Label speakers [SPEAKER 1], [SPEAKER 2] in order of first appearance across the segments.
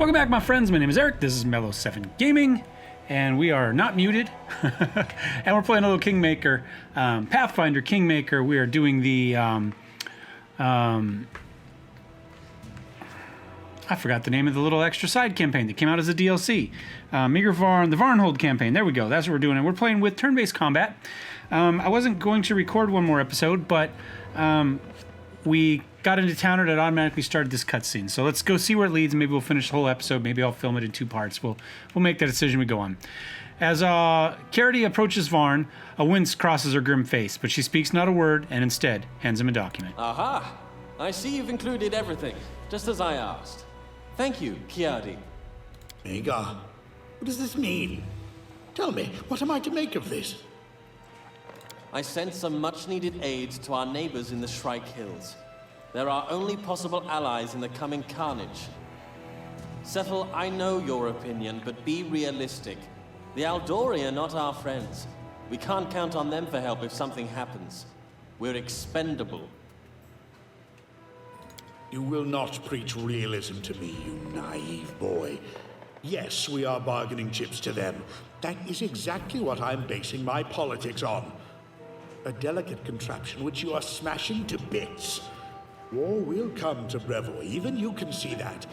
[SPEAKER 1] Welcome back, my friends. My name is Eric. This is Mellow7 Gaming, and we are not muted. And we're playing a little Kingmaker, Pathfinder Kingmaker. We are doing the, I forgot the name of the little extra side campaign that came out as a DLC. the Varnhold campaign. There we go. That's what we're doing. And we're playing with turn-based combat. I wasn't going to record one more episode, but we got into town and it automatically started this cutscene. So let's go see where it leads. Maybe we'll finish the whole episode. Maybe I'll film it in 2 parts. We'll make that decision we go on. As Carity approaches Varn, a wince crosses her grim face, but she speaks not a word and instead hands him a document.
[SPEAKER 2] Aha! I see you've included everything, just as I asked. Thank you, Kiadi.
[SPEAKER 3] Magar, what does this mean? Tell me, what am I to make of this?
[SPEAKER 2] I sent some much-needed aid to our neighbors in the Shrike Hills. They're our only possible allies in the coming carnage. Settle, I know your opinion, but be realistic. The Aldori are not our friends. We can't count on them for help if something happens. We're expendable.
[SPEAKER 3] You will not preach realism to me, you naive boy. Yes, we are bargaining chips to them. That is exactly what I'm basing my politics on. A delicate contraption which you are smashing to bits. War will come to Brevoy, even you can see that.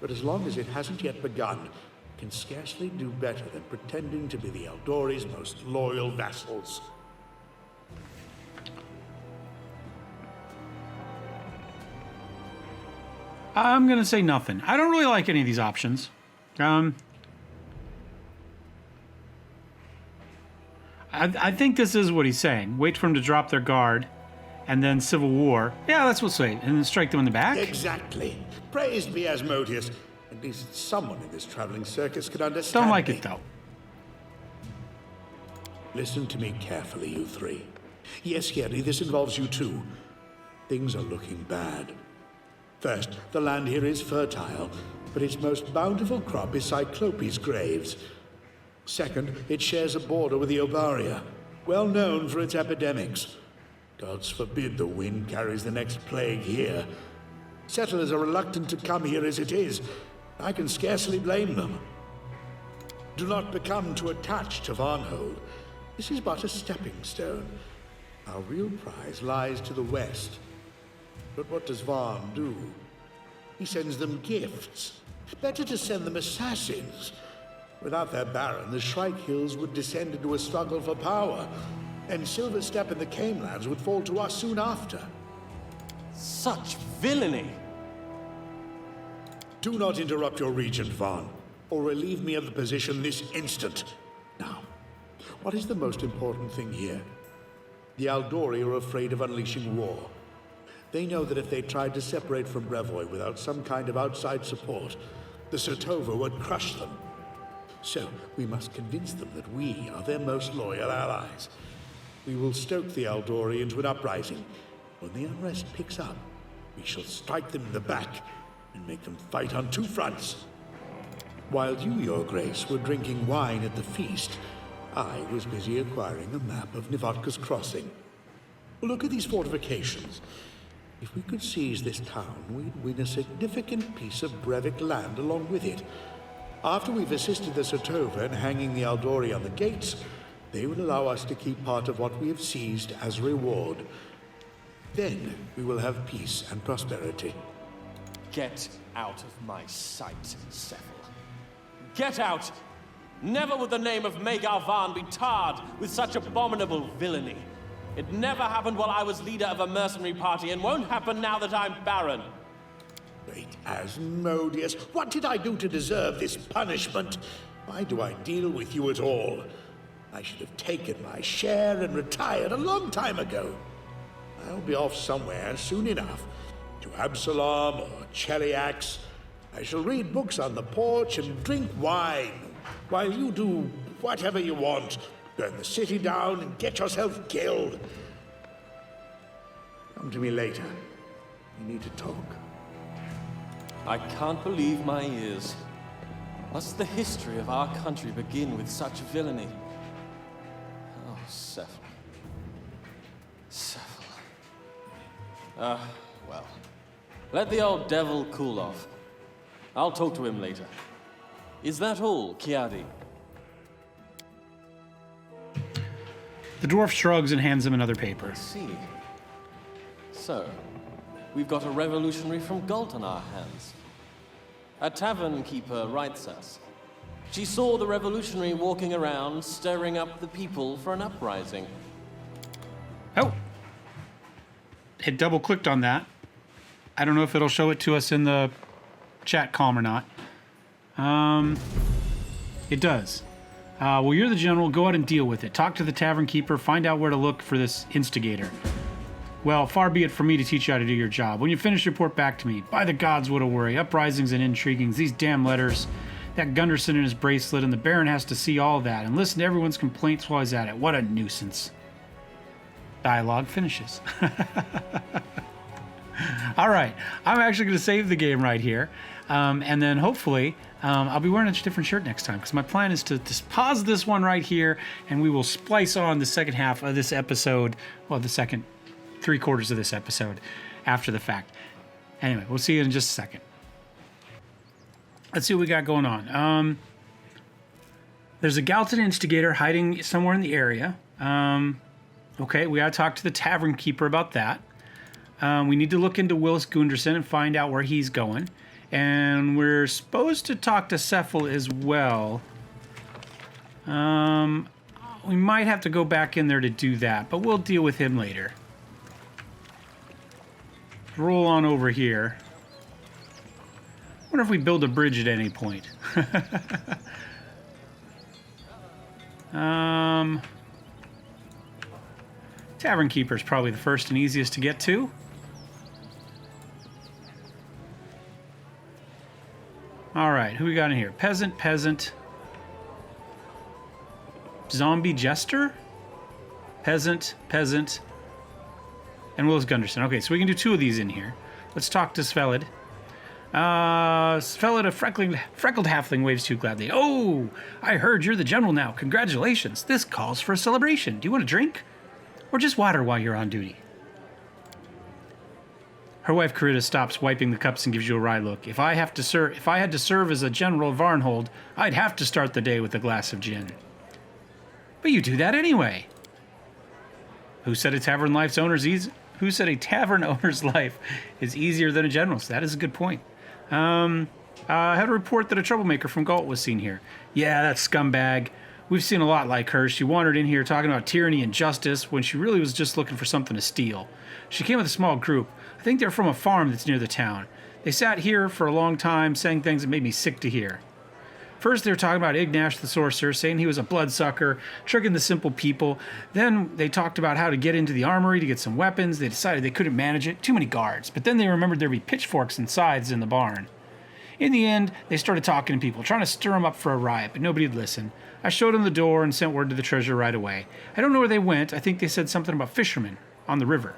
[SPEAKER 3] But as long as it hasn't yet begun, can scarcely do better than pretending to be the Eldori's most loyal vassals.
[SPEAKER 1] I'm going to say nothing. I don't really like any of these options. I think this is what he's saying. Wait for them to drop their guard, and then civil war. Yeah, that's what's saying. And then strike them in the back?
[SPEAKER 3] Exactly. Praised be Asmodeus. At least someone in this traveling circus could understand
[SPEAKER 1] Don't like
[SPEAKER 3] me.
[SPEAKER 1] it, though.
[SPEAKER 3] Listen to me carefully, you three. Yes, Gary, this involves you too. Things are looking bad. First, the land here is fertile, but its most bountiful crop is Cyclopes' graves. Second, it shares a border with the Obaria, well known for its epidemics. Gods forbid the wind carries the next plague here. Settlers are reluctant to come here as it is. I can scarcely blame them. Do not become too attached to Varnhold. This is but a stepping stone. Our real prize lies to the west. But what does Varn do? He sends them gifts. Better to send them assassins. Without their baron, the Shrike Hills would descend into a struggle for power, and Silver Step and the Canelands would fall to us soon after.
[SPEAKER 2] Such villainy!
[SPEAKER 3] Do not interrupt your regent, Varn, or relieve me of the position this instant. Now, what is the most important thing here? The Aldori are afraid of unleashing war. They know that if they tried to separate from Brevoy without some kind of outside support, the Sertova would crush them. So, we must convince them that we are their most loyal allies. We will stoke the Aldori into an uprising. When the unrest picks up, we shall strike them in the back and make them fight on 2 fronts. While you, Your Grace, were drinking wine at the feast, I was busy acquiring a map of Nivodka's Crossing. Look at these fortifications. If we could seize this town, we'd win a significant piece of Brevik land along with it. After we've assisted the Sertova in hanging the Aldori on the gates, they will allow us to keep part of what we have seized as a reward. Then we will have peace and prosperity.
[SPEAKER 2] Get out of my sight, Settle. Get out! Never would the name of Magar Varn be tarred with such abominable villainy. It never happened while I was leader of a mercenary party, and won't happen now that I'm Baron.
[SPEAKER 3] Great Asmodeus, what did I do to deserve this punishment? Why do I deal with you at all? I should have taken my share and retired a long time ago. I'll be off somewhere soon enough. To Absalom or Cheliax. I shall read books on the porch and drink wine, while you do whatever you want. Burn the city down and get yourself killed. Come to me later. We need to talk.
[SPEAKER 2] I can't believe my ears. Must the history of our country begin with such villainy? Oh, Settle. Settle. Well. Let the old devil cool off. I'll talk to him later. Is that all, Kiadi?
[SPEAKER 1] The dwarf shrugs and hands him another paper.
[SPEAKER 2] I see. So, we've got a revolutionary from Galt on our hands. A tavern keeper writes us. She saw the revolutionary walking around, stirring up the people for an uprising.
[SPEAKER 1] Oh. It double-clicked on that. I don't know if it'll show it to us in the chat column or not. It does. Well, you're the general. Go out and deal with it. Talk to the tavern keeper. Find out where to look for this instigator. Well, far be it from me to teach you how to do your job. When you finish, report back to me. By the gods, what a worry. Uprisings and intriguings. These damn letters. That Gunderson and his bracelet. And the Baron has to see all that. And listen to everyone's complaints while he's at it. What a nuisance. Dialogue finishes. All right. I'm actually going to save the game right here. And then hopefully I'll be wearing a different shirt next time, because my plan is to just pause this one right here and we will splice on the second half of this episode, well, the second 3/4 of this episode after the fact. Anyway, we'll see you in just a second. Let's see what we got going on. There's a Galton instigator hiding somewhere in the area. Okay, we gotta talk to the tavern keeper about that. We need to look into Willis Gunderson and find out where he's going. And we're supposed to talk to Cephal as well. We might have to go back in there to do that, but we'll deal with him later. Roll on over here. Wonder if we build a bridge at any point. Tavern Keeper is probably the first and easiest to get to. All right, who we got in here? Peasant. Zombie Jester? Peasant. And Willis Gunderson. Okay, so we can do 2 of these in here. Let's talk to Svelid. Svelid, a freckled halfling, waves to you gladly. Oh, I heard you're the general now. Congratulations. This calls for a celebration. Do you want a drink? Or just water while you're on duty? Her wife Carita stops wiping the cups and gives you a wry look. If I had to serve as a general of Varnhold, I'd have to start the day with a glass of gin. But you do that anyway. Who said a tavern owner's life is easier than a general's? That is a good point. I had a report that a troublemaker from Galt was seen here. Yeah, that scumbag. We've seen a lot like her. She wandered in here talking about tyranny and justice when she really was just looking for something to steal. She came with a small group. I think they're from a farm that's near the town. They sat here for a long time, saying things that made me sick to hear. First, they were talking about Ignash the sorcerer, saying he was a bloodsucker, tricking the simple people. Then they talked about how to get into the armory to get some weapons. They decided they couldn't manage it, too many guards. But then they remembered there'd be pitchforks and scythes in the barn. In the end, they started talking to people, trying to stir them up for a riot, but nobody'd listen. I showed them the door and sent word to the treasurer right away. I don't know where they went. I think they said something about fishermen on the river.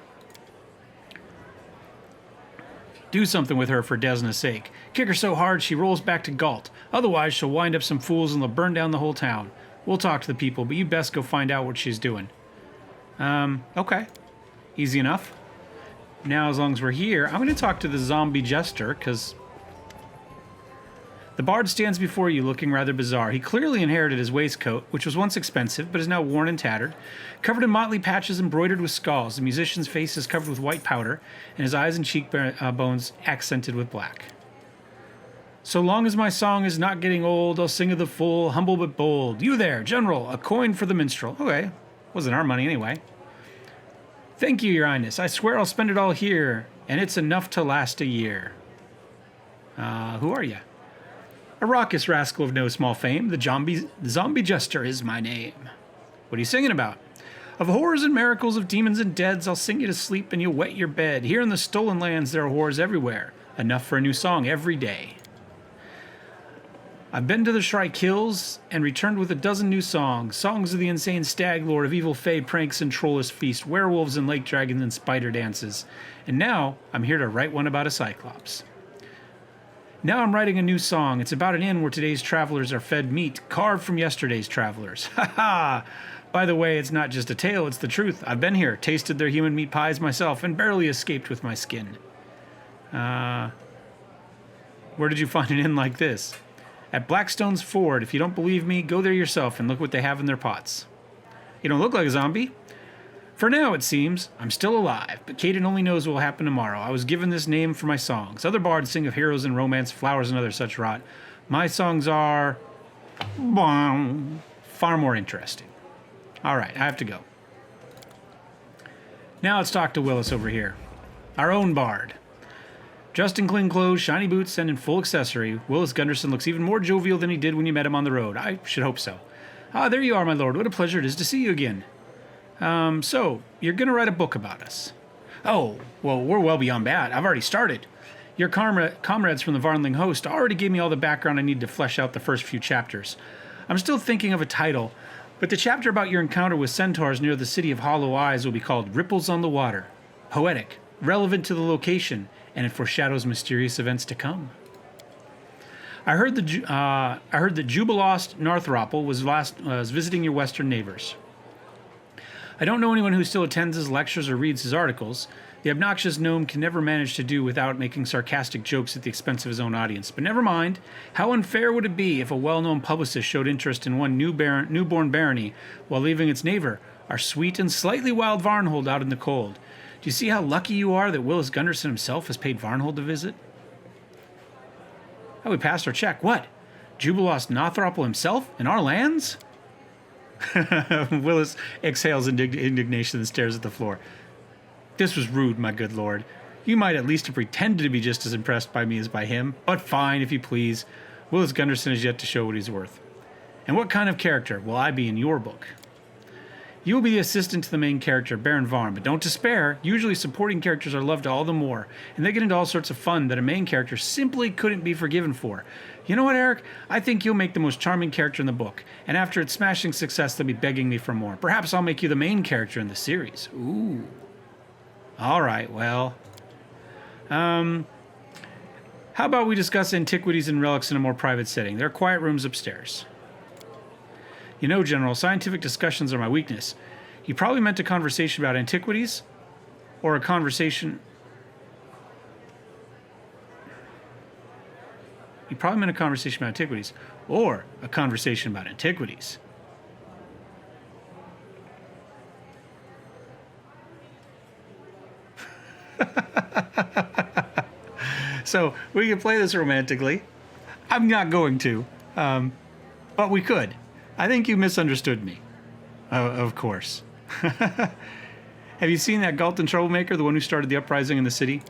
[SPEAKER 1] Do something with her for Desna's sake. Kick her so hard she rolls back to Galt. Otherwise, she'll wind up some fools and they'll burn down the whole town. We'll talk to the people, but you best go find out what she's doing. Okay. Easy enough. Now, as long as we're here, I'm going to talk to the zombie jester, because the bard stands before you looking rather bizarre. He clearly inherited his waistcoat, which was once expensive, but is now worn and tattered. Covered in motley patches embroidered with skulls, the musician's face is covered with white powder, and his eyes and cheekbones accented with black. So long as my song is not getting old, I'll sing of the full, humble but bold. You there, general, a coin for the minstrel. Okay, wasn't our money anyway. Thank you, your highness. I swear I'll spend it all here, and it's enough to last a year. Who are you? A raucous rascal of no small fame, the zombie jester is my name. What are you singing about? Of horrors and miracles, of demons and deads, I'll sing you to sleep and you'll wet your bed. Here in the stolen lands there are horrors everywhere, enough for a new song every day. I've been to the Shrike Hills and returned with a dozen new songs. Songs of the insane stag lord, of evil fae pranks and trollish feast, werewolves and lake dragons and spider dances. And now I'm here to write one about a cyclops. Now I'm writing a new song. It's about an inn where today's travelers are fed meat carved from yesterday's travelers. Ha ha! By the way, it's not just a tale, it's the truth. I've been here, tasted their human meat pies myself, and barely escaped with my skin. Where did you find an inn like this? At Blackstone's Ford. If you don't believe me, go there yourself and look what they have in their pots. You don't look like a zombie. For now, it seems. I'm still alive, but Caden only knows what will happen tomorrow. I was given this name for my songs. Other bards sing of heroes and romance, flowers, and other such rot. My songs are... far more interesting. All right, I have to go. Now let's talk to Willis over here. Our own bard. Dressed in clean clothes, shiny boots, and in full accessory, Willis Gunderson looks even more jovial than he did when you met him on the road. I should hope so. Ah, there you are, my lord. What a pleasure it is to see you again. So, you're going to write a book about us. Oh, well, we're well beyond that. I've already started. Your comrades from the Varnling host already gave me all the background I need to flesh out the first few chapters. I'm still thinking of a title, but the chapter about your encounter with centaurs near the city of Hollow Eyes will be called Ripples on the Water. Poetic, relevant to the location, and it foreshadows mysterious events to come. I heard that Jubilost Northropple was visiting your western neighbors. I don't know anyone who still attends his lectures or reads his articles. The obnoxious gnome can never manage to do without making sarcastic jokes at the expense of his own audience. But never mind. How unfair would it be if a well-known publicist showed interest in one newborn barony while leaving its neighbor, our sweet and slightly wild Varnhold, out in the cold? Do you see how lucky you are that Willis Gunderson himself has paid Varnhold a visit? Oh, we passed our check. What? Jubilost Northropple himself? In our lands? Willis exhales indignation and stares at the floor. This was rude, my good lord. You might at least have pretended to be just as impressed by me as by him. But fine, if you please. Willis Gunderson has yet to show what he's worth. And what kind of character will I be in your book? You will be the assistant to the main character, Baron Varn, but don't despair. Usually supporting characters are loved all the more, and they get into all sorts of fun that a main character simply couldn't be forgiven for. You know what, Eric? I think you'll make the most charming character in the book, and after its smashing success, they'll be begging me for more. Perhaps I'll make you the main character in the series. Ooh. All right, well... How about we discuss antiquities and relics in a more private setting? There are quiet rooms upstairs. You know, General, scientific discussions are my weakness. You probably meant a conversation about antiquities? Or a conversation... You probably meant a conversation about antiquities. Or a conversation about antiquities. So, we can play this romantically. I'm not going to. But we could. I think you misunderstood me. Of course. Have you seen that Galton troublemaker, the one who started the uprising in the city?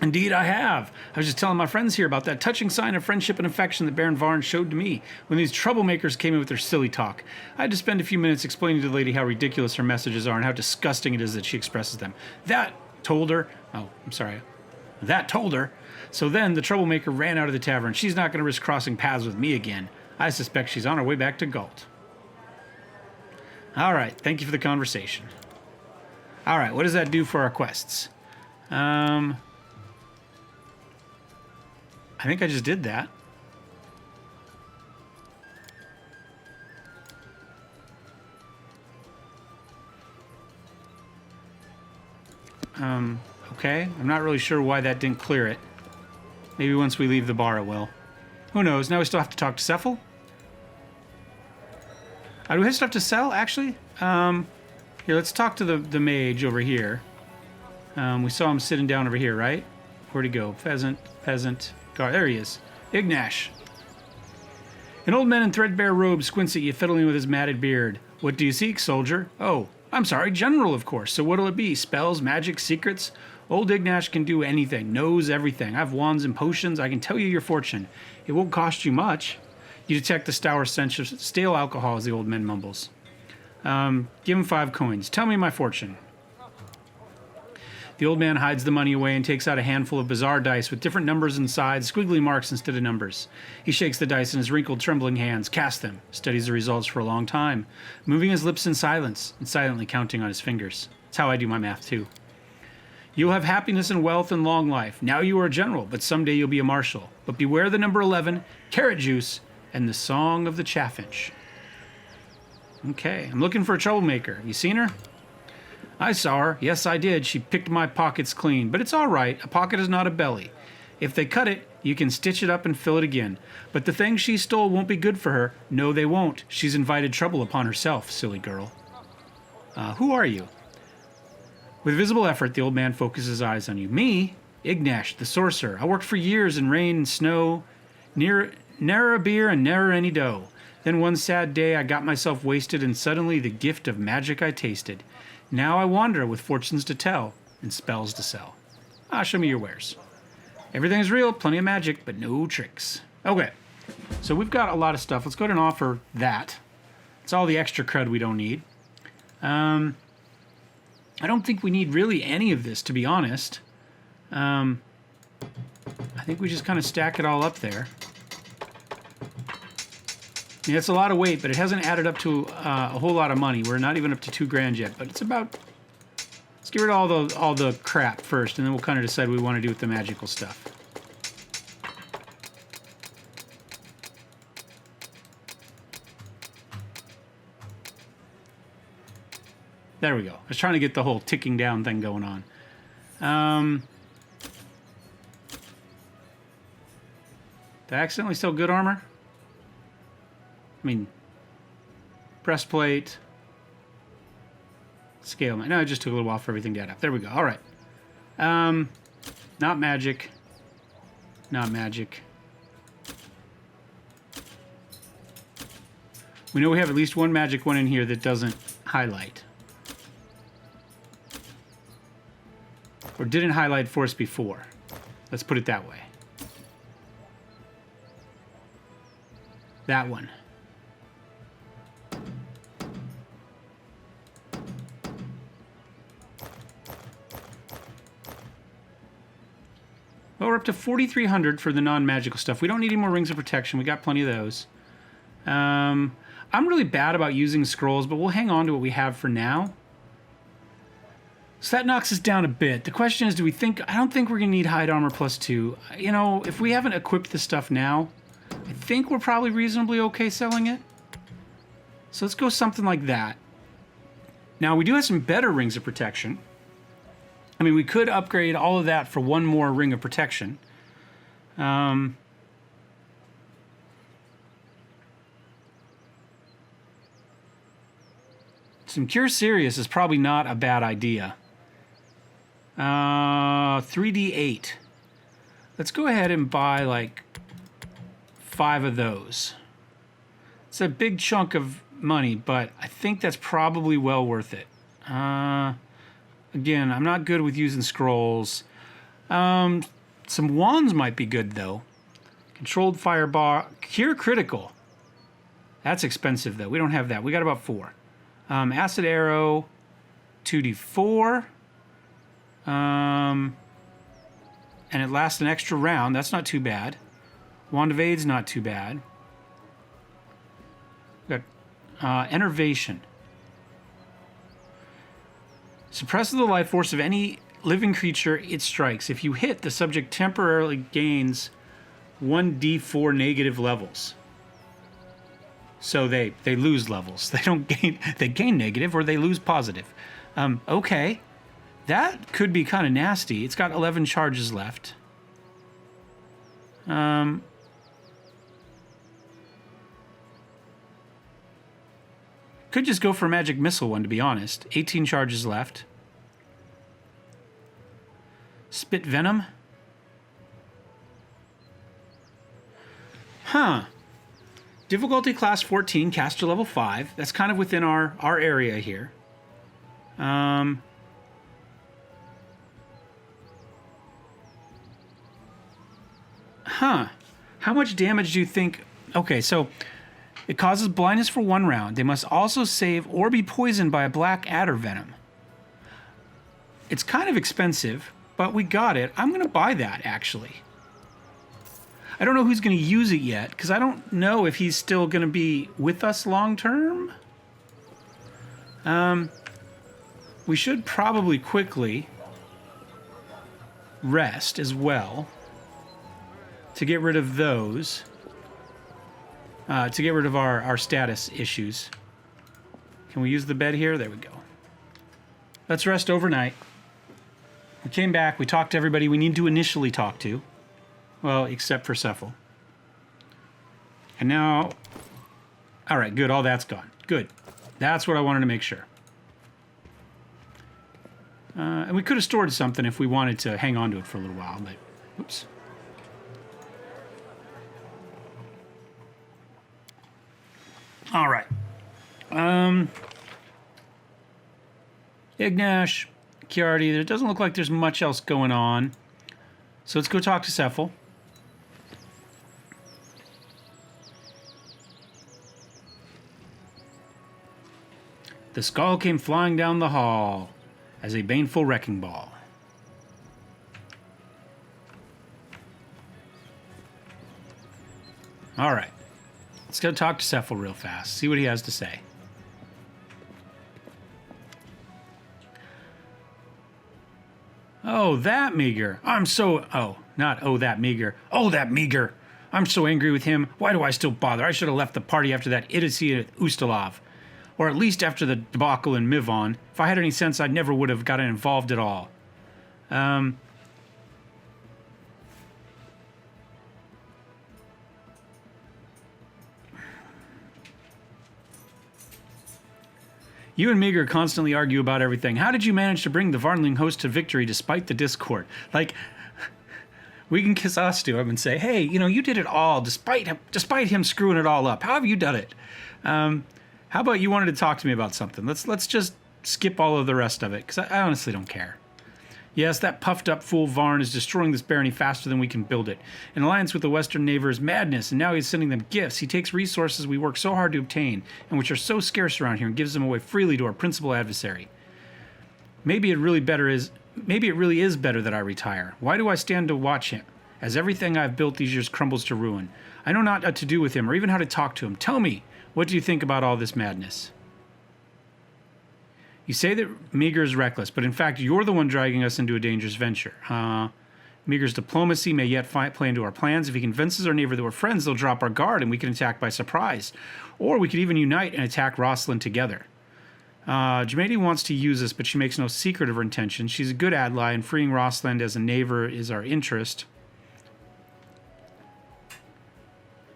[SPEAKER 1] Indeed, I have. I was just telling my friends here about that touching sign of friendship and affection that Baron Varn showed to me when these troublemakers came in with their silly talk. I had to spend a few minutes explaining to the lady how ridiculous her messages are and how disgusting it is that she expresses them. That told her... Oh, I'm sorry. That told her. So then the troublemaker ran out of the tavern. She's not going to risk crossing paths with me again. I suspect she's on her way back to Galt. All right, thank you for the conversation. All right, what does that do for our quests? I think I just did that. Okay, I'm not really sure why that didn't clear it. Maybe once we leave the bar it will. Who knows? Now we still have to talk to Cephal? Do we have stuff to sell, actually? Here, let's talk to the mage over here. We saw him sitting down over here, right? Where'd he go? Peasant, guard. There he is. Ignash. An old man in threadbare robes squints at you, fiddling with his matted beard. What do you seek, soldier? Oh, I'm sorry, general, of course. So what'll it be? Spells, magic, secrets? Old Ignash can do anything, knows everything. I have wands and potions. I can tell you your fortune. It won't cost you much. You detect the sour stench of stale alcohol as the old man mumbles. Give him 5 coins. Tell me my fortune. The old man hides the money away and takes out a handful of bizarre dice with different numbers inside, squiggly marks instead of numbers. He shakes the dice in his wrinkled, trembling hands, casts them, studies the results for a long time, moving his lips in silence and silently counting on his fingers. That's how I do my math, too. You'll have happiness and wealth and long life. Now you are a general, but someday you'll be a marshal. But beware the number 11, carrot juice, and the song of the chaffinch. Okay, I'm looking for a troublemaker. You seen her? I saw her. Yes, I did. She picked my pockets clean. But it's all right. A pocket is not a belly. If they cut it, you can stitch it up and fill it again. But the thing she stole won't be good for her. No, they won't. She's invited trouble upon herself, silly girl. Who are you? With visible effort, the old man focuses his eyes on you. Me? Ignash, the sorcerer. I worked for years in rain and snow, ne'er a beer and ne'er any dough. Then one sad day I got myself wasted, and suddenly the gift of magic I tasted. Now I wander with fortunes to tell and spells to sell. Show me your wares. Everything is real, plenty of magic, but no tricks. Okay, so we've got a lot of stuff. Let's go ahead and offer that. It's all the extra crud we don't need. I don't think we need really any of this, to be honest. I think we just kind of stack it all up there. Yeah, it's a lot of weight, but it hasn't added up to a whole lot of money. We're not even up to $2,000 yet, but it's about... Let's get rid of all the crap first, and then we'll kind of decide what we want to do with the magical stuff. There we go. I was trying to get the whole ticking down thing going on. Did I accidentally sell good armor? I mean, breastplate, scale. No, it just took a little while for everything to add up. There we go. All right. Not magic. Not magic. We know we have at least one magic one in here that doesn't highlight. Or didn't highlight for us before. Let's put it that way. That one. Well, we're up to 4,300 for the non-magical stuff. We don't need any more rings of protection. We got plenty of those. I'm really bad about using scrolls, but we'll hang on to what we have for now. So that knocks us down a bit. The question is, do we think... I don't think we're going to need hide armor +2. You know, if we haven't equipped this stuff now, I think we're probably reasonably okay selling it. So let's go something like that. Now, we do have some better rings of protection. I mean, we could upgrade all of that for one more ring of protection. Some Cure Serious is probably not a bad idea. 3d8. Let's go ahead and buy like 5 of those. It's a big chunk of money, but I think that's probably well worth it. Again, I'm not good with using scrolls. Some wands might be good, though. Controlled firebar. Cure Critical. That's expensive, though. We don't have that. We got about 4. Acid Arrow. 2d4. And it lasts an extra round. That's not too bad. Wand of Aid's not too bad. We got Enervation. Suppresses the life force of any living creature it strikes. If you hit, the subject temporarily gains 1d4 negative levels. So they lose levels. They don't gain. They gain negative, or they lose positive. Okay, that could be kind of nasty. It's got 11 charges left. Could just go for a magic missile one, to be honest. 18 charges left. Spit Venom. Huh. Difficulty class 14, caster level 5. That's kind of within our area here. Huh. How much damage do you think... Okay, so... It causes blindness for 1 round. They must also save or be poisoned by a black adder venom. It's kind of expensive, but we got it. I'm going to buy that, actually. I don't know who's going to use it yet, because I don't know if he's still going to be with us long term. We should probably quickly rest as well to get rid of those. To get rid of our status issues. Can we use the bed here? There we go. Let's rest overnight. We came back. We talked to everybody we need to initially talk to. Well, except for Cephal. And now... All right, good. All that's gone. Good. That's what I wanted to make sure. And we could have stored something if we wanted to hang on to it for a little while, but... Oops. All right. Ignash, Chiardi, there doesn't look like there's much else going on. So let's go talk to Cephal. The skull came flying down the hall as a baneful wrecking ball. All right. Let's go talk to Cephal real fast, see what he has to say. Oh, that meager. I'm so... Oh, not oh, that meager. Oh, that meager. I'm so angry with him. Why do I still bother? I should have left the party after that idiocy at Ustalov. Or at least after the debacle in Mivon. If I had any sense, I never would have gotten involved at all. You and Meager constantly argue about everything. How did you manage to bring the Varnling host to victory despite the discord? Like, we can kiss us to him and say, hey, you know, you did it all despite him screwing it all up. How have you done it? How about you wanted to talk to me about something? Let's just skip all of the rest of it, because I honestly don't care. Yes, that puffed-up fool Varn is destroying this barony faster than we can build it. An alliance with the western neighbor is madness, and now he's sending them gifts. He takes resources we work so hard to obtain, and which are so scarce around here, and gives them away freely to our principal adversary. Maybe it really is better that I retire. Why do I stand to watch him, as everything I've built these years crumbles to ruin? I know not what to do with him, or even how to talk to him. Tell me, what do you think about all this madness? You say that Meager is reckless, but in fact, you're the one dragging us into a dangerous venture. Meager's diplomacy may yet play into our plans. If he convinces our neighbor that we're friends, they'll drop our guard and we can attack by surprise. Or we could even unite and attack Rosalind together. Jamadi wants to use us, but she makes no secret of her intentions. She's a good ally, and freeing Rosalind as a neighbor is our interest.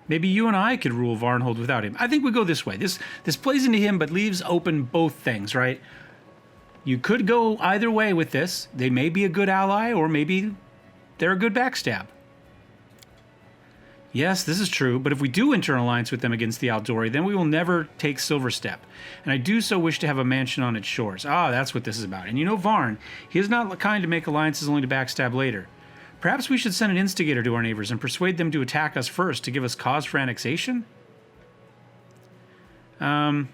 [SPEAKER 1] Maybe you and I could rule Varnhold without him. I think we go this way. This plays into him, but leaves open both things, right? You could go either way with this. They may be a good ally, or maybe they're a good backstab. Yes, this is true, but if we do enter an alliance with them against the Aldori, then we will never take Silverstep. And I do so wish to have a mansion on its shores. Ah, that's what this is about. And you know Varn, he is not the kind to make alliances only to backstab later. Perhaps we should send an instigator to our neighbors and persuade them to attack us first to give us cause for annexation? What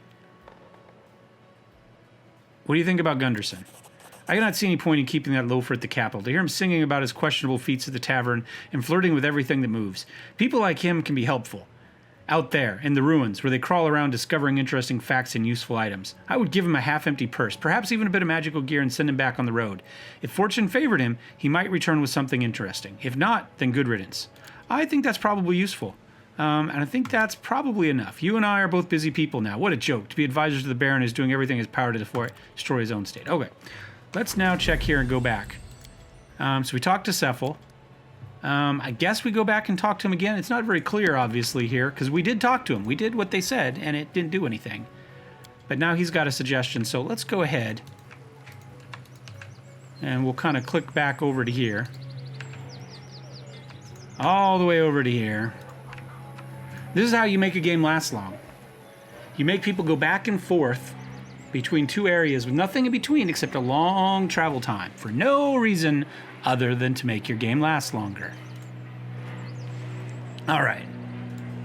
[SPEAKER 1] do you think about Gunderson? I cannot see any point in keeping that loafer at the capital. To hear him singing about his questionable feats at the tavern and flirting with everything that moves. People like him can be helpful. Out there, in the ruins, where they crawl around discovering interesting facts and useful items. I would give him a half-empty purse, perhaps even a bit of magical gear, and send him back on the road. If fortune favored him, he might return with something interesting. If not, then good riddance. I think that's probably useful. And I think that's probably enough. You and I are both busy people now. What a joke. To be advisors to the Baron is doing everything in his power to destroy his own state. Okay. Let's now check here and go back. So we talked to Cephal. I guess we go back and talk to him again. It's not very clear, obviously, here, because we did talk to him. We did what they said, and it didn't do anything. But now he's got a suggestion, so let's go ahead. And we'll kind of click back over to here. All the way over to here. This is how you make a game last long. You make people go back and forth between two areas with nothing in between except a long travel time for no reason other than to make your game last longer. All right.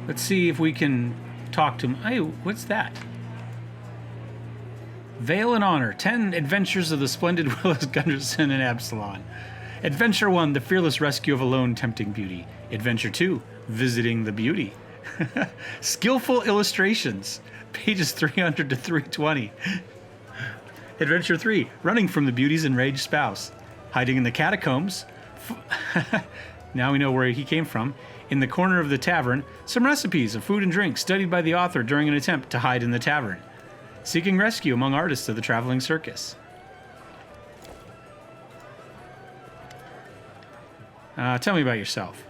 [SPEAKER 1] Let's see if we can talk to him. Hey, what's that? Veil and Honor, 10 Adventures of the Splendid Willis Gunderson and Absalon. Adventure 1, The Fearless Rescue of a Lone Tempting Beauty. Adventure 2, Visiting the Beauty. Skillful Illustrations, pages 300 to 320. Adventure 3, Running from the Beauty's Enraged Spouse. Hiding in the Catacombs. Now we know where he came from. In the corner of the tavern, some recipes of food and drink studied by the author during an attempt to hide in the tavern. Seeking rescue among artists of the traveling circus. Tell me about yourself.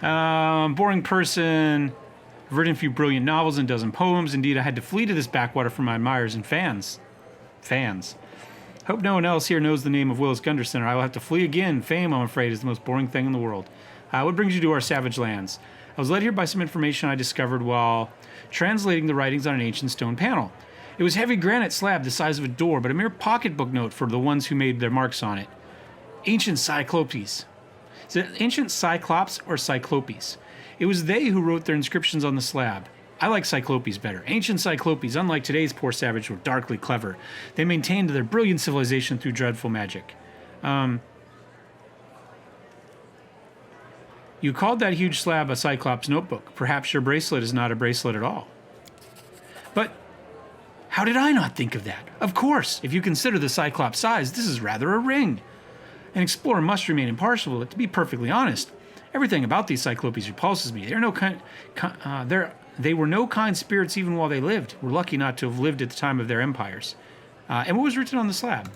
[SPEAKER 1] Boring person. I've written a few brilliant novels and a dozen poems. Indeed, I had to flee to this backwater for my admirers and fans. Hope no one else here knows the name of Willis Gunderson, or I will have to flee again. Fame, I'm afraid, is the most boring thing in the world. What brings you to our savage lands? I was led here by some information I discovered while translating the writings on an ancient stone panel. It was heavy granite slab the size of a door, but a mere pocketbook note for the ones who made their marks on it. Ancient Cyclopes. Is it ancient Cyclops or Cyclopes? It was they who wrote their inscriptions on the slab. I like Cyclopes better. Ancient Cyclopes, unlike today's poor savage, were darkly clever. They maintained their brilliant civilization through dreadful magic. You called that huge slab a Cyclops notebook. Perhaps your bracelet is not a bracelet at all. But how did I not think of that? Of course, if you consider the Cyclops size, this is rather a ring. An explorer must remain impartial, but to be perfectly honest, everything about these Cyclopes repulses me. They were no kind spirits even while they lived. We're lucky not to have lived at the time of their empires. And what was written on the slab?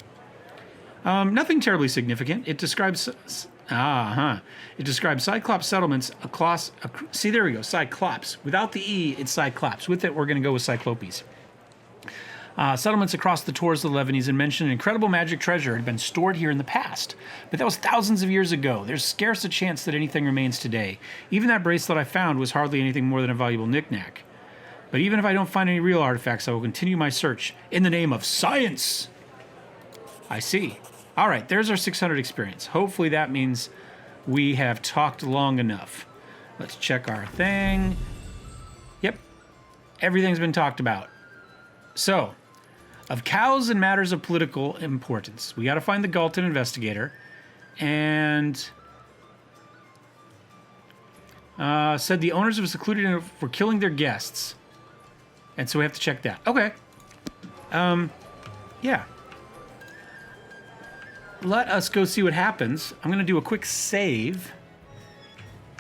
[SPEAKER 1] Nothing terribly significant. It describes... It describes Cyclops settlements across... See, there we go. Cyclops. Without the E, it's Cyclops. With it, we're going to go with Cyclopes. Settlements across the Tors of the Levanese and mentioned an incredible magic treasure had been stored here in the past. But that was thousands of years ago. There's scarce a chance that anything remains today. Even that bracelet I found was hardly anything more than a valuable knickknack. But even if I don't find any real artifacts, I will continue my search in the name of science. I see. All right, there's our 600 experience. Hopefully that means we have talked long enough. Let's check our thing. Yep, everything's been talked about. So, of cows and matters of political importance, we got to find the Galton investigator, and said the owners of a secluded inn were killing their guests, and so we have to check that. Okay. Yeah. Let us go see what happens. I'm going to do a quick save.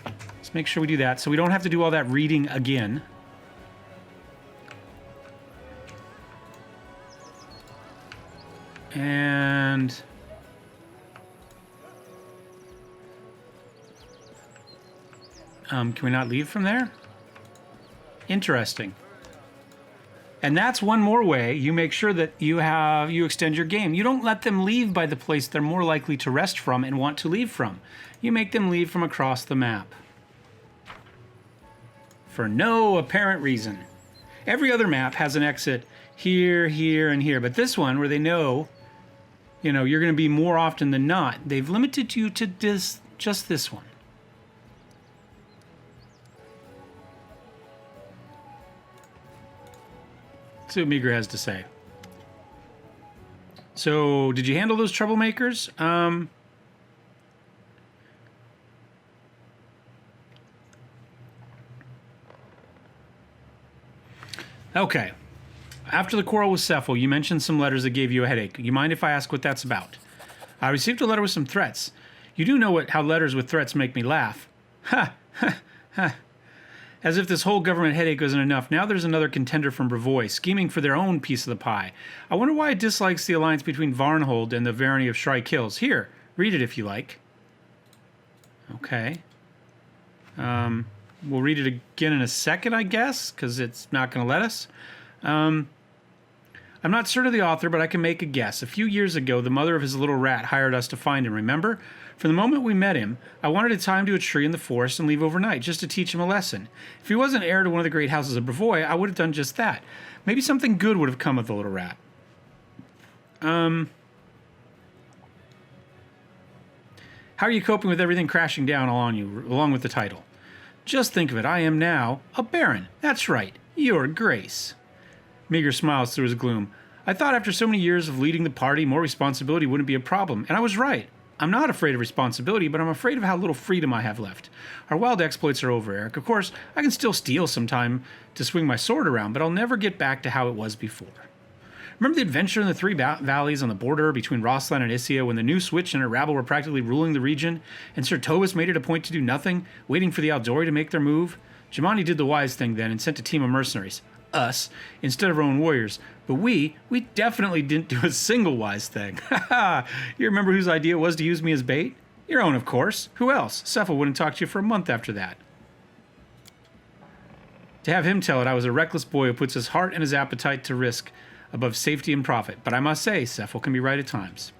[SPEAKER 1] Let's make sure we do that so we don't have to do all that reading again. And can we not leave from there? Interesting. And that's one more way you make sure that you extend your game. You don't let them leave by the place they're more likely to rest from and want to leave from. You make them leave from across the map. For no apparent reason. Every other map has an exit here, here, and here. But this one, where they know, you're going to be more often than not, they've limited you to just this one. See what Meager has to say. So, did you handle those troublemakers? Okay. After the quarrel with Cephal, you mentioned some letters that gave you a headache. You mind if I ask what that's about? I received a letter with some threats. You do know how letters with threats make me laugh. Ha! Ha! Ha! As if this whole government headache wasn't enough, now there's another contender from Brevoy, scheming for their own piece of the pie. I wonder why it dislikes the alliance between Varnhold and the barony of Shrike Hills. Here, read it if you like. Okay. We'll read it again in a second, I guess, because it's not going to let us. I'm not certain of the author, but I can make a guess. A few years ago, the mother of his little rat hired us to find him, remember? From the moment we met him, I wanted to tie him to a tree in the forest and leave overnight, just to teach him a lesson. If he wasn't heir to one of the great houses of Brevoy, I would have done just that. Maybe something good would have come of the little rat. How are you coping with everything crashing down along with the title? Just think of it, I am now a baron. That's right, your grace. Meager smiles through his gloom. I thought after so many years of leading the party, more responsibility wouldn't be a problem, and I was right. I'm not afraid of responsibility, but I'm afraid of how little freedom I have left. Our wild exploits are over, Eric. Of course, I can still steal some time to swing my sword around, but I'll never get back to how it was before. Remember the adventure in the three valleys on the border between Rossland and Isia when the new Switch and her rabble were practically ruling the region, and Sir Tovus made it a point to do nothing, waiting for the Aldori to make their move? Jemani did the wise thing then and sent a team of mercenaries. Us, instead of our own warriors. But we definitely didn't do a single wise thing. You remember whose idea it was to use me as bait? Your own, of course. Who else? Cephal wouldn't talk to you for a month after that. To have him tell it, I was a reckless boy who puts his heart and his appetite to risk above safety and profit. But I must say, Cephal can be right at times.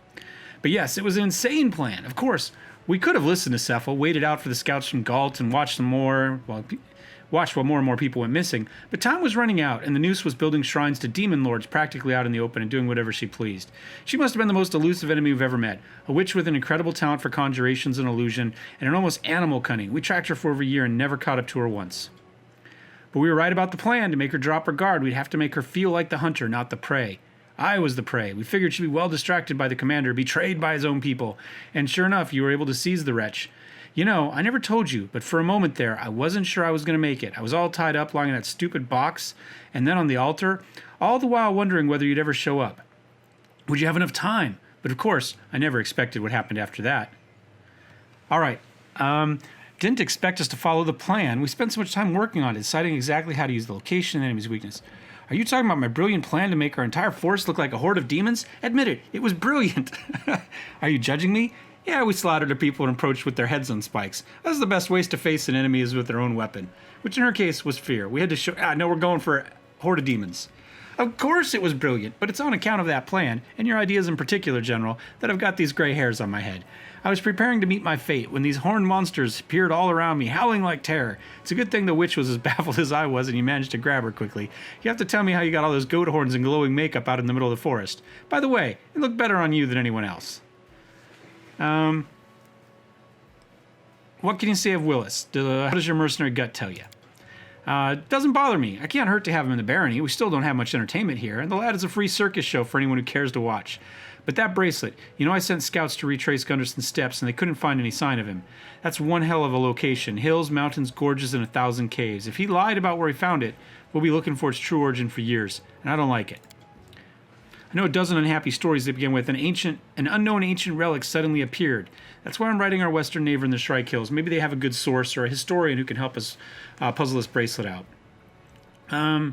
[SPEAKER 1] But yes, it was an insane plan. Of course, we could have listened to Cephal, waited out for the scouts from Galt, and watched while more and more people went missing. But time was running out, and the Noose was building shrines to demon lords practically out in the open and doing whatever she pleased. She must have been the most elusive enemy we've ever met, a witch with an incredible talent for conjurations and illusion, and an almost animal cunning. We tracked her for over a year and never caught up to her once. But we were right about the plan. To make her drop her guard, we'd have to make her feel like the hunter, not the prey. I was the prey. We figured she'd be well distracted by the commander, betrayed by his own people. And sure enough, you were able to seize the wretch. You know, I never told you, but for a moment there, I wasn't sure I was going to make it. I was all tied up lying in that stupid box, and then on the altar, all the while wondering whether you'd ever show up. Would you have enough time? But of course, I never expected what happened after that. All right. Didn't expect us to follow the plan. We spent so much time working on it, deciding exactly how to use the location and enemy's weakness. Are you talking about my brilliant plan to make our entire force look like a horde of demons? Admit it, it was brilliant. Are you judging me? Yeah, we slaughtered the people and approached with their heads on spikes. That's the best ways to face an enemy is with their own weapon, which in her case was fear. We had to show, no, we're going for a horde of demons. Of course it was brilliant, but it's on account of that plan, and your ideas in particular, General, that I've got these gray hairs on my head. I was preparing to meet my fate when these horned monsters appeared all around me, howling like terror. It's a good thing the witch was as baffled as I was and you managed to grab her quickly. You have to tell me how you got all those goat horns and glowing makeup out in the middle of the forest. By the way, it looked better on you than anyone else. What can you say of Willis? How does your mercenary gut tell you? Doesn't bother me. I can't hurt to have him in the barony. We still don't have much entertainment here, and the lad is a free circus show for anyone who cares to watch. But that bracelet, you know, I sent scouts to retrace Gunderson's steps, and they couldn't find any sign of him. That's one hell of a location. Hills, mountains, gorges, and 1,000 caves. If he lied about where he found it, we'll be looking for its true origin for years, and I don't like it. I know a dozen unhappy stories that begin with an unknown ancient relic suddenly appeared. That's why I'm writing our western neighbor in the Shrike Hills. Maybe they have a good source or a historian who can help us puzzle this bracelet out. I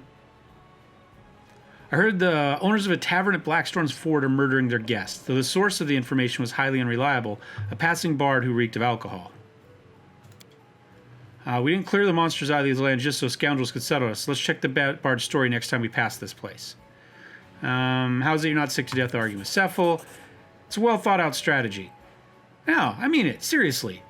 [SPEAKER 1] heard the owners of a tavern at Blackstorm's Ford are murdering their guests, though the source of the information was highly unreliable, a passing bard who reeked of alcohol. We didn't clear the monsters out of these lands just so scoundrels could settle us. Let's check the bard's story next time we pass this place. How is it you're not sick to death arguing with Cephal? It's a well-thought-out strategy. No, I mean it, seriously.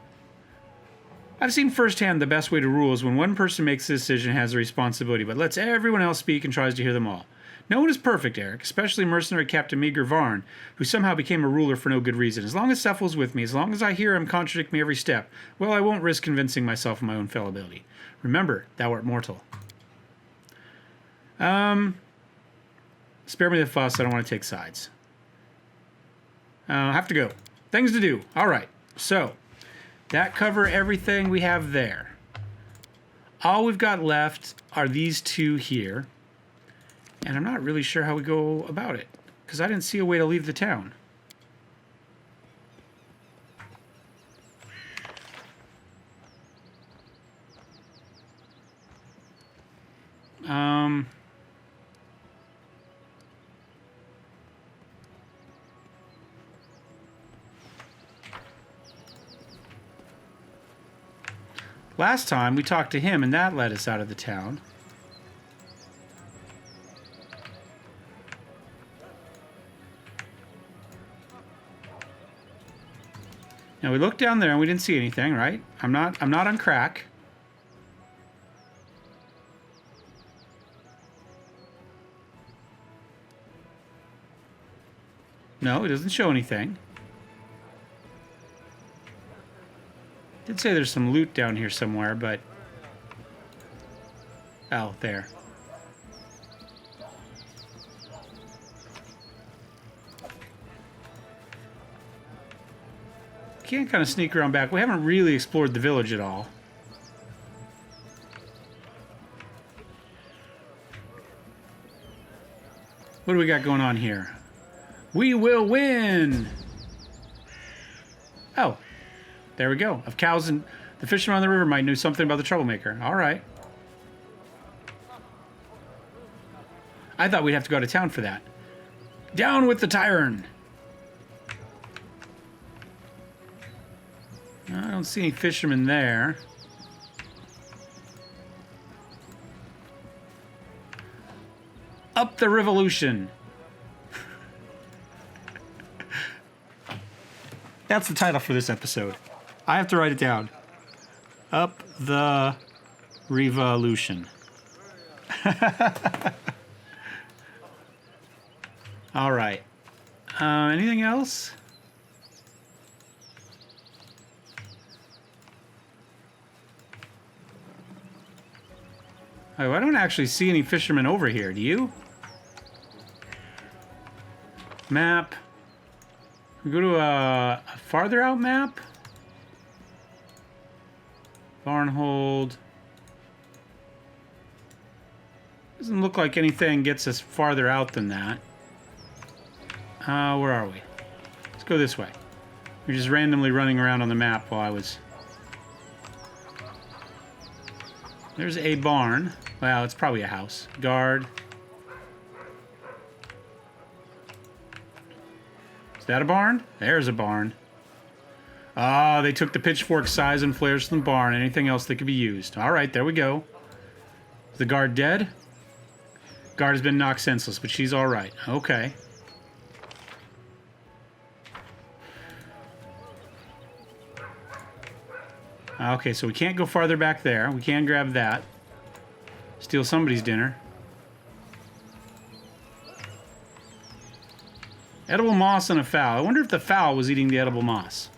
[SPEAKER 1] I've seen firsthand the best way to rule is when one person makes a decision and has the responsibility, but lets everyone else speak and tries to hear them all. No one is perfect, Eric, especially mercenary Captain Meagher Varn, who somehow became a ruler for no good reason. As long as Cephal's with me, as long as I hear him contradict me every step, well, I won't risk convincing myself of my own fallibility. Remember, thou art mortal. Spare me the fuss, I don't want to take sides. I have to go. Things to do. All right, so that cover everything we have there. All we've got left are these two here. And I'm not really sure how we go about it, because I didn't see a way to leave the town. Last time we talked to him and that led us out of the town. Now we looked down there and we didn't see anything, right? I'm not on crack. No, it doesn't show anything. Did say there's some loot down here somewhere, but oh, there. Can't kind of sneak around back. We haven't really explored the village at all. What do we got going on here? We will win! Oh, there we go. Of cows and the fisherman on the river might know something about the troublemaker. All right. I thought we'd have to go to town for that. Down with the tyrant! I don't see any fishermen there. Up the Rivalution. That's the title for this episode. I have to write it down. Up the Rivalution. All right. Anything else? Oh, I don't actually see any fishermen over here. Do you? Map. We go to a farther out map. Varnhold. Doesn't look like anything gets us farther out than that. Where are we? Let's go this way. We're just randomly running around on the map while I was... There's a barn. Well, it's probably a house. Guard. Is that a barn? There's a barn. Ah, they took the pitchfork size and flares from the barn. Anything else that could be used. All right, there we go. Is the guard dead? Guard has been knocked senseless, but she's all right. Okay. Okay, so we can't go farther back there. We can grab that. Steal somebody's dinner. Edible moss and a fowl. I wonder if the fowl was eating the edible moss.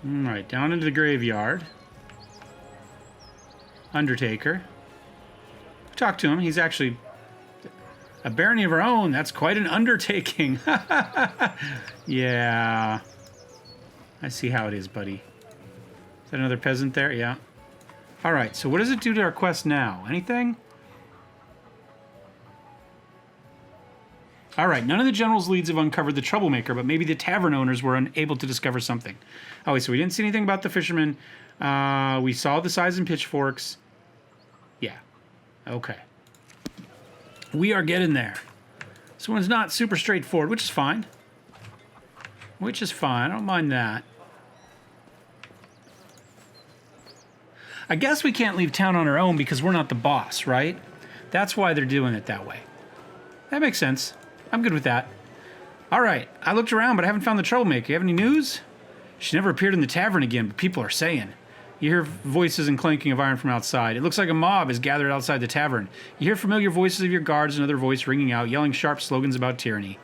[SPEAKER 1] Alright, down into the graveyard. Undertaker. Talk to him. He's actually a barony of our own. That's quite an undertaking. Yeah. I see how it is, buddy. Is that another peasant there? Yeah. Alright, so what does it do to our quest now? Anything? Alright, none of the general's leads have uncovered the troublemaker, but maybe the tavern owners were unable to discover something. Oh, wait, so we didn't see anything about the fishermen. We saw the size and pitchforks. Yeah. Okay. We are getting there. This one's not super straightforward, which is fine. Which is fine. I don't mind that. I guess we can't leave town on our own because we're not the boss, right? That's why they're doing it that way. That makes sense. I'm good with that. All right. I looked around, but I haven't found the troublemaker. You have any news? She never appeared in the tavern again, but people are saying. You hear voices and clanking of iron from outside. It looks like a mob is gathered outside the tavern. You hear familiar voices of your guards, another voice ringing out, yelling sharp slogans about tyranny.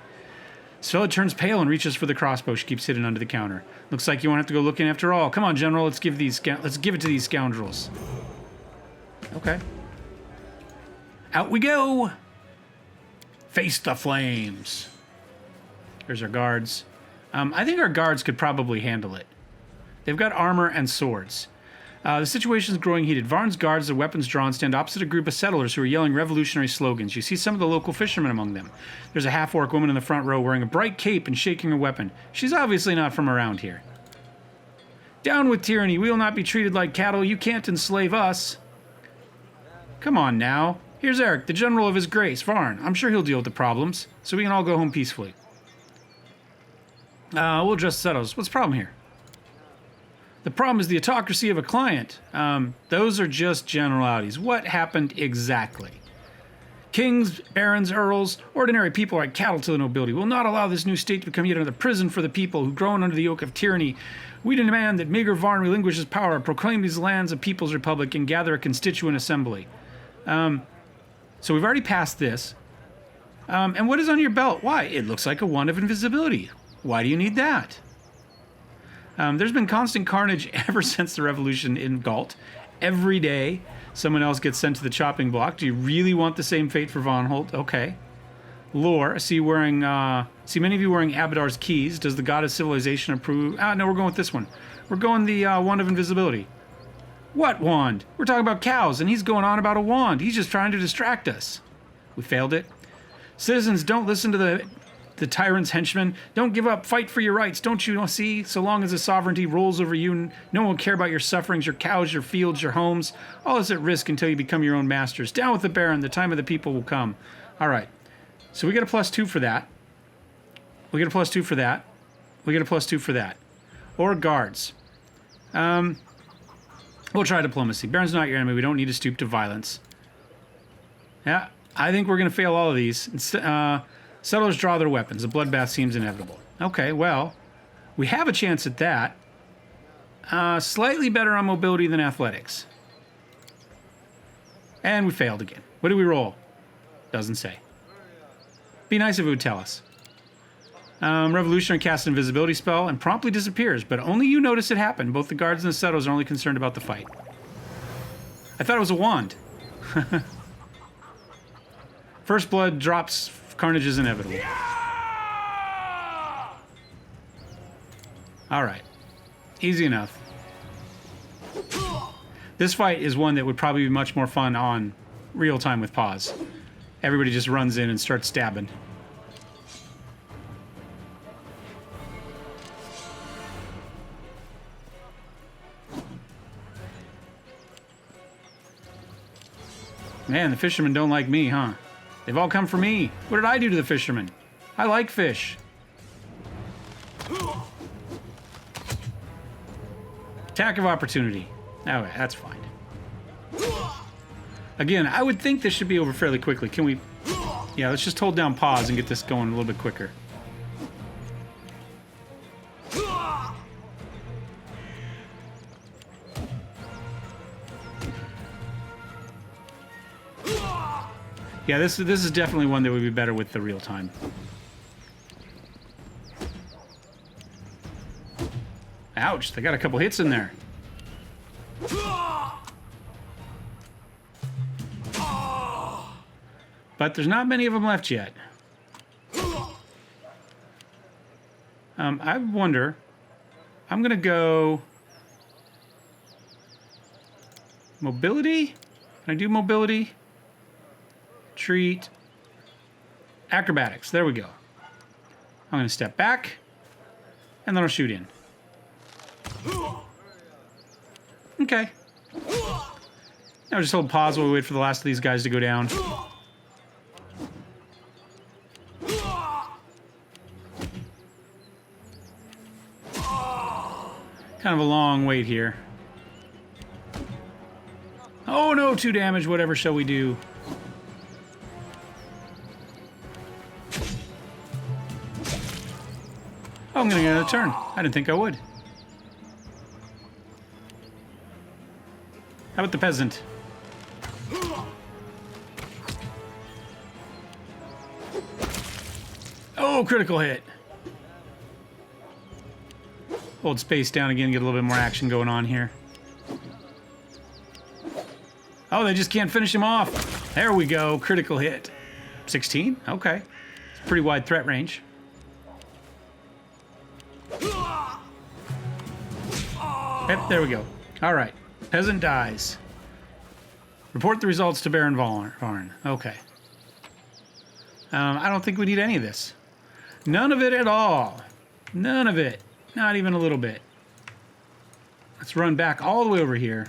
[SPEAKER 1] Stella turns pale and reaches for the crossbow she keeps hidden under the counter. Looks like you won't have to go looking after all. Come on, General. Let's give it to these scoundrels. Okay. Out we go. Face the flames. Here's our guards. I think our guards could probably handle it. They've got armor and swords. The situation is growing heated. Varn's guards, their weapons drawn, stand opposite a group of settlers who are yelling revolutionary slogans. You see some of the local fishermen among them. There's a half-orc woman in the front row wearing a bright cape and shaking her weapon. She's obviously not from around here. Down with tyranny. We will not be treated like cattle. You can't enslave us. Come on now. Here's Eric, the general of his grace, Varn. I'm sure he'll deal with the problems, so we can all go home peacefully. We'll just settle this. What's the problem here? The problem is the autocracy of a client. Those are just generalities. What happened exactly? Kings, barons, earls, ordinary people like cattle to the nobility. Will not allow this new state to become yet another prison for the people who groan under the yoke of tyranny. We demand that Meager Varn relinquish his power, proclaim these lands a people's republic, and gather a constituent assembly. So we've already passed this. And what is on your belt? Why? It looks like a wand of invisibility. Why do you need that? There's been constant carnage ever since the revolution in Galt. Every day, someone else gets sent to the chopping block. Do you really want the same fate for Varnhold? Okay. Lore. I see many of you wearing Abadar's keys. Does the god of civilization approve? No, we're going with this one. We're going the wand of invisibility. What wand? We're talking about cows, and he's going on about a wand. He's just trying to distract us. We failed it. Citizens, don't listen to the tyrant's henchmen. Don't give up. Fight for your rights. Don't you see? So long as the sovereignty rolls over you, no one will care about your sufferings, your cows, your fields, your homes. All is at risk until you become your own masters. Down with the baron. The time of the people will come. All right. So we get a +2 for that. We get a +2 for that. We get a +2 for that. Or guards. We'll try diplomacy. Baron's not your enemy. We don't need to stoop to violence. Yeah, I think we're going to fail all of these. Settlers draw their weapons. A bloodbath seems inevitable. Okay, well, we have a chance at that. Slightly better on mobility than athletics. And we failed again. What do we roll? Doesn't say. Be nice if it would tell us. Revolutionary casts an invisibility spell and promptly disappears, but only you notice it happen. Both the guards and the settlers are only concerned about the fight. I thought it was a wand. First blood drops, carnage is inevitable. Alright. Easy enough. This fight is one that would probably be much more fun on real time with pause. Everybody just runs in and starts stabbing. Man, the fishermen don't like me, huh? They've all come for me. What did I do to the fishermen? I like fish. Attack of opportunity. Okay, that's fine. Again, I would think this should be over fairly quickly. Can we... Yeah, let's just hold down pause and get this going a little bit quicker. Yeah, this is definitely one that would be better with the real time. Ouch, they got a couple hits in there. But there's not many of them left yet. I wonder... I'm gonna go... Mobility? Can I do mobility? Treat. Acrobatics. There we go. I'm going to step back. And then I'll shoot in. Okay. Now just hold pause while we wait for the last of these guys to go down. Kind of a long wait here. Oh no, 2 damage. Whatever shall we do? Oh, I'm going to get another turn. I didn't think I would. How about the peasant? Oh, critical hit. Hold space down again, get a little bit more action going on here. Oh, they just can't finish him off. There we go, critical hit. 16? Okay. It's a pretty wide threat range. Yep, there we go. All right. Peasant dies. Report the results to Baron Varn. Okay. I don't think we need any of this. None of it at all. None of it. Not even a little bit. Let's run back all the way over here.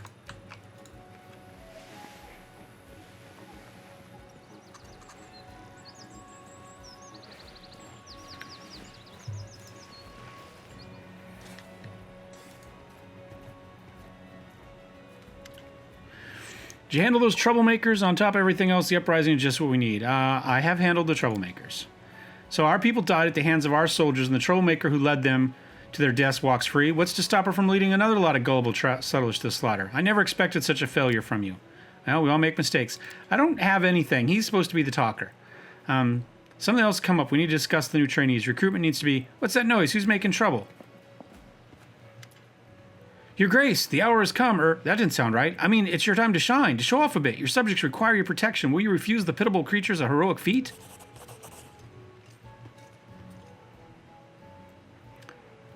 [SPEAKER 1] Did you handle those troublemakers? On top of everything else, the uprising is just what we need. I have handled the troublemakers. So our people died at the hands of our soldiers, and the troublemaker who led them to their deaths walks free. What's to stop her from leading another lot of gullible settlers to the slaughter? I never expected such a failure from you. Well, we all make mistakes. I don't have anything. He's supposed to be the talker. Something else come up. We need to discuss the new trainees. Recruitment needs to be... What's that noise? Who's making trouble? Your Grace, the hour has come, that didn't sound right. I mean, it's your time to shine, to show off a bit. Your subjects require your protection. Will you refuse the pitiable creatures a heroic feat?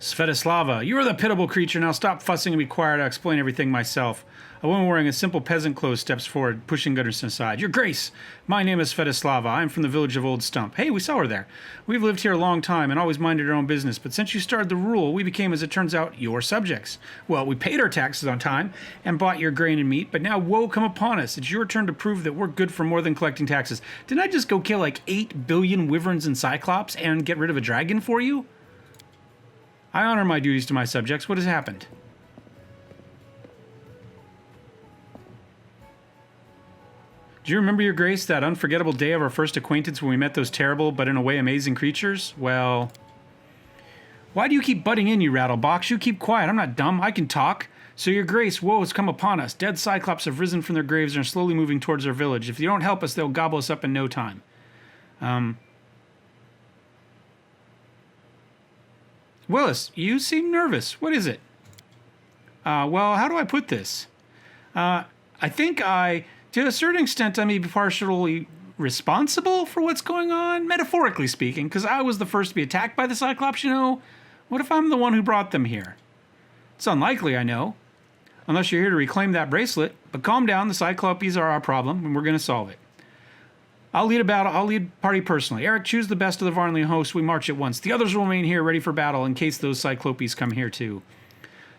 [SPEAKER 1] Svetoslava, you are the pitiable creature. Now stop fussing and be quiet. I'll explain everything myself. A woman wearing a simple peasant clothes steps forward, pushing Gunnarsson aside. Your Grace, my name is Svetoslava. I'm from the village of Old Stump. Hey, we saw her there. We've lived here a long time and always minded our own business, but since you started the rule, we became, as it turns out, your subjects. Well, we paid our taxes on time and bought your grain and meat, but now woe come upon us. It's your turn to prove that we're good for more than collecting taxes. Didn't I just go kill like 8 billion wyverns and cyclops and get rid of a dragon for you? I honor my duties to my subjects. What has happened? Do you remember, Your Grace, that unforgettable day of our first acquaintance when we met those terrible, but in a way amazing creatures? Well... Why do you keep butting in, you rattlebox? You keep quiet. I'm not dumb. I can talk. So, Your Grace, woe has come upon us. Dead Cyclops have risen from their graves and are slowly moving towards our village. If you don't help us, they'll gobble us up in no time. Willis, you seem nervous. What is it? Well, how do I put this? I think to a certain extent, I may be partially responsible for what's going on, metaphorically speaking, because I was the first to be attacked by the Cyclops, you know. What if I'm the one who brought them here? It's unlikely, I know. Unless you're here to reclaim that bracelet. But calm down, the Cyclopes are our problem, and we're going to solve it. I'll lead a battle. I'll lead party personally. Eric, choose the best of the Varnhold hosts. We march at once. The others will remain here, ready for battle, in case those Cyclopes come here too.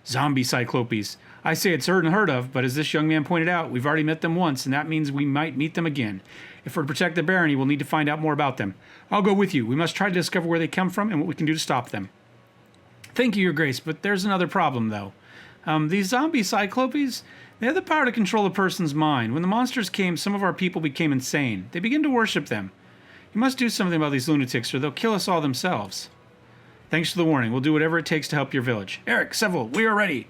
[SPEAKER 1] Zombie Cyclopes. I say it's heard of, but as this young man pointed out, we've already met them once, and that means we might meet them again. If we're to protect the barony, we'll need to find out more about them. I'll go with you. We must try to discover where they come from and what we can do to stop them. Thank you, Your Grace, but there's another problem, though. These zombie Cyclopes, they have the power to control a person's mind. When the monsters came, some of our people became insane. They begin to worship them. You must do something about these lunatics, or they'll kill us all themselves. Thanks for the warning. We'll do whatever it takes to help your village. Eric, Seville, we are ready.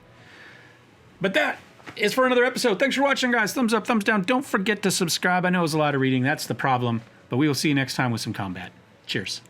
[SPEAKER 1] But that is for another episode. Thanks for watching, guys. Thumbs up, thumbs down. Don't forget to subscribe. I know it's a lot of reading. That's the problem. But we will see you next time with some combat. Cheers.